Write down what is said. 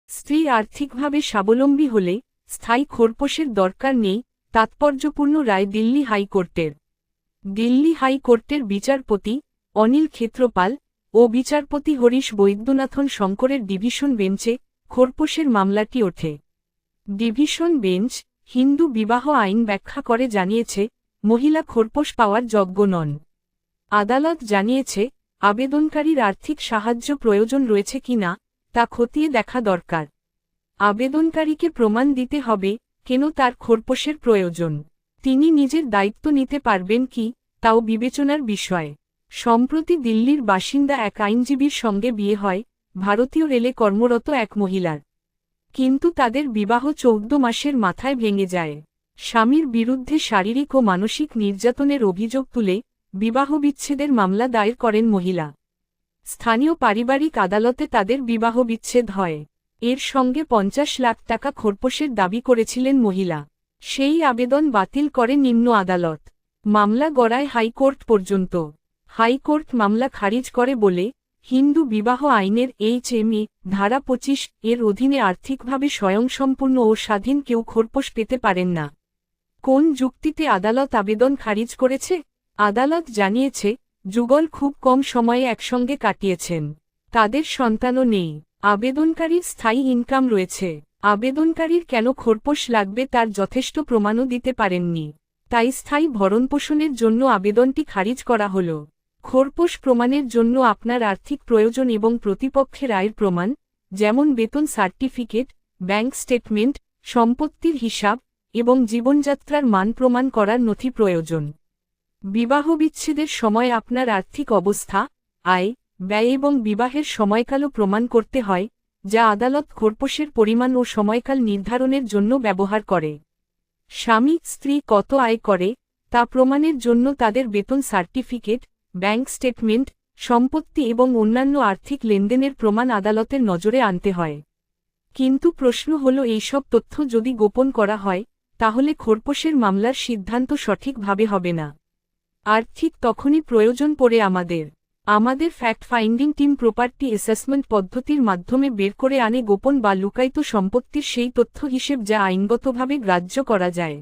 স্ত্রী আর্থিকভাবে স্বাবলম্বী হলে স্থায়ী খোরপোশের দরকার নেই, তাৎপর্যপূর্ণ রায় দিল্লি হাইকোর্টের। দিল্লি হাইকোর্টের বিচারপতি অনিল ক্ষেত্রপাল ও বিচারপতি হরিশ বৈদ্যনাথন শঙ্করের ডিভিশন বেঞ্চে খোরপোশের মামলাটি ওঠে। ডিভিশন বেঞ্চ হিন্দু বিবাহ আইন ব্যাখ্যা করে জানিয়েছে, মহিলা খোরপোশ পাওয়ার যোগ্য নন। আদালত জানিয়েছে, আবেদনকারীর আর্থিক সাহায্য প্রয়োজন রয়েছে কিনা তা খতিয়ে দেখা দরকার। আবেদনকারীকে প্রমাণ দিতে হবে কেন তার খোরপোশের প্রয়োজন। তিনি নিজের দায়িত্ব নিতে পারবেন কি তাও বিবেচনার বিষয়। সম্প্রতি দিল্লির বাসিন্দা এক আইনজীবীর সঙ্গে বিয়ে হয় ভারতীয় রেলে কর্মরত এক মহিলার। কিন্তু তাদের বিবাহ 14 মাসের মাথায় ভেঙে যায়। স্বামীর বিরুদ্ধে শারীরিক ও মানসিক নির্যাতনের অভিযোগ তুলে বিবাহবিচ্ছেদের মামলা দায়ের করেন মহিলা। স্থানীয় পারিবারিক আদালতে তাদের বিবাহবিচ্ছেদ হয়। এর সঙ্গে 50 লাখ টাকা খোরপোশের দাবি করেছিলেন মহিলা। সেই আবেদন বাতিল করে নিম্ন আদালত। মামলা গড়ায় হাইকোর্ট পর্যন্ত। হাইকোর্ট মামলা খারিজ করে বলে, হিন্দু বিবাহ আইনের HMA ধারা 25 এর অধীনে আর্থিকভাবে স্বয়ংসম্পূর্ণ ও স্বাধীন কেউ খোরপোশ পেতে পারেন না। কোন যুক্তিতে আদালত আবেদন খারিজ করেছে? আদালত জানিয়েছে, যুগল খুব কম সময়ে একসঙ্গে কাটিয়েছেন। তাদের সন্তানও নেই। আবেদনকারীর স্থায়ী ইনকাম রয়েছে। আবেদনকারীর কেন খোরপোশ লাগবে তার যথেষ্ট প্রমাণও দিতে পারেননি। তাই স্থায়ী ভরণপোষণের জন্য আবেদনটি খারিজ করা হল। খোরপোশ প্রমাণের জন্য আপনার আর্থিক প্রয়োজন এবং প্রতিপক্ষের আয়ের প্রমাণ, যেমন বেতন সার্টিফিকেট, ব্যাংক স্টেটমেন্ট, সম্পত্তির হিসাব এবং জীবনযাত্রার মান প্রমাণ করার নথি প্রয়োজন। বিবাহবিচ্ছেদের সময় আপনার আর্থিক অবস্থা, আয়, ব্যয় এবং বিবাহের সময়কালও প্রমাণ করতে হয়, যা আদালত খোরপোশের পরিমাণ ও সময়কাল নির্ধারণের জন্য ব্যবহার করে। স্বামী স্ত্রী কত আয় করে তা প্রমাণের জন্য তাদের বেতন সার্টিফিকেট, ব্যাংক স্টেটমেন্ট, সম্পত্তি এবং অন্যান্য আর্থিক লেনদেনের প্রমাণ আদালতের নজরে আনতে হয়। কিন্তু প্রশ্ন হল, এইসব তথ্য যদি গোপন করা হয় তাহলে খোরপোশের মামলার সিদ্ধান্ত সঠিকভাবে হবে না। আর্থিক তখনই প্রয়োজন পড়ে আমাদের fact finding team property assessment পদ্ধতির মাধ্যমে বের করে আনে গোপন বা লুকায়িত সম্পত্তির সেই তথ্য হিসেব যা আইনগতভাবে গ্রাহ্য করা যায়।